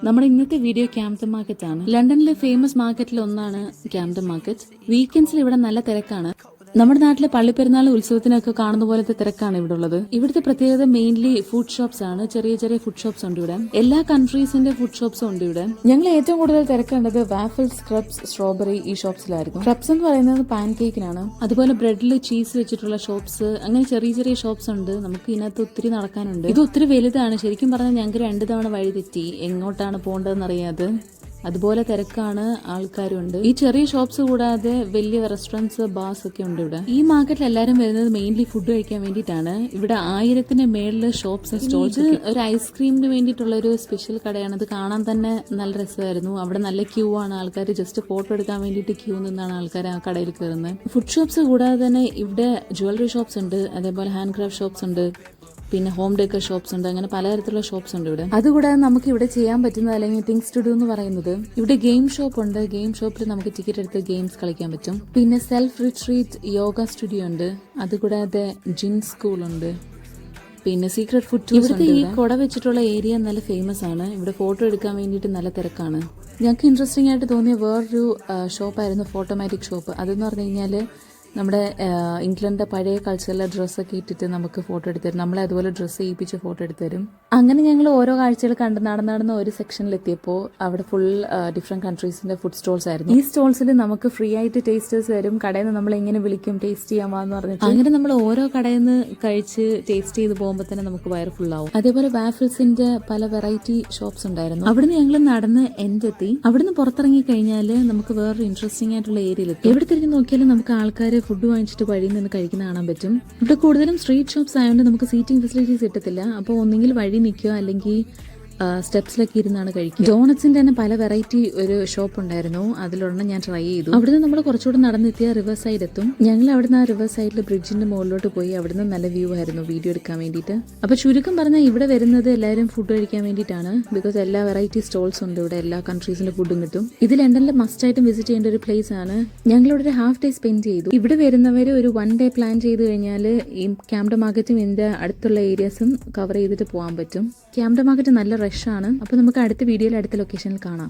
നമ്മുടെ ഇന്നത്തെ video ക്യാംപ്ടൺ market ആണ്. ലണ്ടനിലെ ഫേമസ് മാർക്കറ്റിൽ ഒന്നാണ് ക്യാംപ്ടൺ മാർക്കറ്റ്. വീക്കെൻഡ്സിൽ ഇവിടെ നല്ല തിരക്കാണ്. നമ്മുടെ നാട്ടിലെ പള്ളിപ്പെരുന്നാൾ ഉത്സവത്തിനൊക്കെ കാണുന്ന പോലത്തെ തിരക്കാണ് ഇവിടെ ഉള്ളത്. ഇവിടുത്തെ പ്രത്യേകത മെയിൻലി ഫുഡ് ഷോപ്സ് ആണ്. ചെറിയ ചെറിയ ഫുഡ് ഷോപ്സ് ഉണ്ട് ഇവിടെ. എല്ലാ കൺട്രീസിന്റെ ഫുഡ് ഷോപ്സും ഉണ്ട് ഇവിടെ. ഞങ്ങൾ ഏറ്റവും കൂടുതൽ തിരക്കേണ്ടത് വാഫിൾസ്, ക്രബ്സ്, സ്ട്രോബെറി ഈ ഷോപ്സിലായിരുന്നു. ക്രബ്സ് എന്ന് പറയുന്നത് പാൻ കേക്കിനാണ്. അതുപോലെ ബ്രെഡിൽ ചീസ് വെച്ചിട്ടുള്ള ഷോപ്സ്, അങ്ങനെ ചെറിയ ചെറിയ ഷോപ്സ് ഉണ്ട്. നമുക്ക് ഇതിനകത്ത് ഒത്തിരി നടക്കാനുണ്ട്. ഇത് ഒത്തിരി വലുതാണ്. ശരിക്കും പറഞ്ഞാൽ ഞങ്ങൾക്ക് 2 തവണ വഴി തെറ്റി, എങ്ങോട്ടാണ് പോകേണ്ടതെന്ന് അറിയാതെ. അതുപോലെ തിരക്കാണ്, ആൾക്കാരുണ്ട്. ഈ ചെറിയ ഷോപ്സ് കൂടാതെ വലിയ റെസ്റ്റോറൻറ്റ്സ്, ബാർസ് ഒക്കെ ഉണ്ട് ഇവിടെ. ഈ മാർക്കറ്റിൽ എല്ലാവരും വരുന്നത് മെയിൻലി ഫുഡ് കഴിക്കാൻ വേണ്ടിയിട്ടാണ്. ഇവിടെ 1000-ന് മേളില് ഷോപ്സ്, സ്റ്റോൾസ്. ഒരു ഐസ്ക്രീമിന് വേണ്ടിയിട്ടുള്ള ഒരു സ്പെഷ്യൽ കടയാണ്. അത് കാണാൻ തന്നെ നല്ല രസമായിരുന്നു. അവിടെ നല്ല ക്യൂ ആണ്. ആൾക്കാർ ജസ്റ്റ് ഫോട്ടോ എടുക്കാൻ വേണ്ടിയിട്ട് ക്യൂ നിന്നാണ് ആൾക്കാർ ആ കടയിൽ കയറുന്നത്. ഫുഡ് ഷോപ്സ് കൂടാതെ തന്നെ ഇവിടെ ജ്വല്ലറി ഷോപ്സ് ഉണ്ട്, അതേപോലെ ഹാൻഡ് ക്രാഫ്റ്റ് ഷോപ്സ് ഉണ്ട്, പിന്നെ ഹോം ഡെക്കർ ഷോപ്സ് ഉണ്ട്. അങ്ങനെ പലതരത്തിലുള്ള ഷോപ്സ് ഉണ്ട് ഇവിടെ. അതുകൂടാതെ നമുക്ക് ഇവിടെ ചെയ്യാൻ പറ്റുന്നത്, അല്ലെങ്കിൽ തിങ്സ് ടു ഡു എന്ന് പറയുന്നത്, ഇവിടെ ഗെയിം ഷോപ്പ് ഉണ്ട്. ഗെയിം ഷോപ്പിൽ നമുക്ക് ടിക്കറ്റ് എടുത്ത് ഗെയിംസ് കളിക്കാൻ പറ്റും. പിന്നെ സെൽഫ് റിട്രീറ്റ് യോഗ സ്റ്റുഡിയോ ഉണ്ട്. അതുകൂടാതെ ജിം സ്കൂൾ ഉണ്ട്. പിന്നെ സീക്രട്ട് ഫുഡ് ടൂർസ്. ഇവിടുത്തെ ഈ കുട വെച്ചിട്ടുള്ള ഏരിയ നല്ല ഫേമസ് ആണ്. ഇവിടെ ഫോട്ടോ എടുക്കാൻ വേണ്ടിയിട്ട് നല്ല തിരക്കാണ്. ഞങ്ങൾക്ക് ഇൻട്രസ്റ്റിംഗ് ആയിട്ട് തോന്നിയ വേറൊരു ഷോപ്പായിരുന്നു ഫോട്ടോമാറ്റിക് ഷോപ്പ്. അതെന്ന് പറഞ്ഞു കഴിഞ്ഞാൽ നമ്മുടെ ഇംഗ്ലണ്ടിന്റെ പഴയ കൾച്ചറിലെ ഡ്രസ്സൊക്കെ ഇട്ടിട്ട് നമുക്ക് ഫോട്ടോ എടുത്ത് തരും. നമ്മളെ അതുപോലെ ഡ്രസ്സ് ചെയ്യിപ്പിച്ച് ഫോട്ടോ എടുത്ത് തരും. അങ്ങനെ ഞങ്ങൾ ഓരോ കാഴ്ചകൾ കണ്ട് നടന്ന ഒരു സെക്ഷനിലെത്തിയപ്പോൾ അവിടെ ഫുൾ ഡിഫറെന്റ് കൺട്രീസിന്റെ ഫുഡ് സ്റ്റോൾസ് ആയിരുന്നു. ഈ സ്റ്റോൾസിൽ നമുക്ക് ഫ്രീ ആയിട്ട് ടേസ്റ്റേഴ്സ് വരും. കടയിൽ നിന്ന് നമ്മൾ എങ്ങനെ വിളിക്കും, ടേസ്റ്റ് ചെയ്യാമെന്ന് പറഞ്ഞിട്ട്. അങ്ങനെ നമ്മൾ ഓരോ കടയിൽ നിന്ന് കഴിച്ച് ടേസ്റ്റ് ചെയ്ത് പോകുമ്പോൾ തന്നെ നമുക്ക് വയർ ഫുൾ ആവും. അതേപോലെ വാഫിൾസിന്റെ പല വെറൈറ്റി ഷോപ്സ് ഉണ്ടായിരുന്നു. അവിടുന്ന് ഞങ്ങൾ നടന്ന് എൻഡെത്തി. അവിടുന്ന് പുറത്തിറങ്ങി കഴിഞ്ഞാൽ നമുക്ക് വേറൊരു ഇൻട്രസ്റ്റിംഗ് ആയിട്ടുള്ള ഏരിയയിലെത്തി. എവിടെ തിരിഞ്ഞ് നോക്കിയാലും നമുക്ക് ആൾക്കാർ ഫുഡ് വാങ്ങിച്ചിട്ട് വഴിയിൽ നിന്ന് കഴിക്കുന്ന കാണാൻ പറ്റും. ഇവിടെ കൂടുതലും സ്ട്രീറ്റ് ഷോപ്സ് ആയതുകൊണ്ട് നമുക്ക് സീറ്റിംഗ് ഫെസിലിറ്റീസ് കിട്ടത്തില്ല. അപ്പോൾ ഒന്നെങ്കിൽ വഴി നിൽക്കുക, അല്ലെങ്കിൽ സ്റ്റെപ്സിലൊക്കെ ഇരുന്നാണ് കഴിക്കുക. ഡോണറ്റ്സിന്റെ തന്നെ പല വെറൈറ്റി ഒരു ഷോപ്പ് ഉണ്ടായിരുന്നു. അതിലൊരെണ്ണം ഞാൻ ട്രൈ ചെയ്തു. അവിടുന്ന് നമ്മൾ കുറച്ചുകൂടെ നടന്നെത്തിയ റിവർ സൈഡ് എത്തും. ഞങ്ങൾ അവിടുന്ന് ആ റിവർ സൈഡിൽ ബ്രിഡ്ജിന്റെ മുകളിലോട്ട് പോയി. അവിടുന്ന് നല്ല വ്യൂ ആയിരുന്നു വീഡിയോ എടുക്കാൻ വേണ്ടിയിട്ട്. അപ്പൊ ചുരുക്കം പറഞ്ഞാൽ ഇവിടെ വരുന്നത് എല്ലാവരും ഫുഡ് കഴിക്കാൻ വേണ്ടിയിട്ടാണ്. ബിക്കോസ് എല്ലാ വെറൈറ്റി സ്റ്റോൾസ് ഉണ്ട് ഇവിടെ. എല്ലാ കൺട്രീസിന്റെ ഫുഡും കിട്ടും. ഇത് ലണ്ടനിലെ മസ്റ്റ് ആയിട്ടും വിസിറ്റ് ചെയ്യേണ്ട ഒരു പ്ലേസ് ആണ്. ഞങ്ങളിവിടെ ഒരു ഹാഫ് ഡേ സ്പെൻഡ് ചെയ്തു. ഇവിടെ വരുന്നവർ ഒരു 1 ഡേ പ്ലാൻ ചെയ്ത് കഴിഞ്ഞാൽ ഈ ക്യാംപ്ടൺ മാർക്കറ്റും ഇതിന്റെ അടുത്തുള്ള ഏരിയാസും കവർ ചെയ്തിട്ട് പോകാൻ പറ്റും. ക്യാംപ്ടൺ മാർക്കറ്റ് നല്ല റഷ് ആണ്. അപ്പോൾ നമുക്ക് അടുത്ത വീഡിയോയിൽ അടുത്ത ലൊക്കേഷനിൽ കാണാം.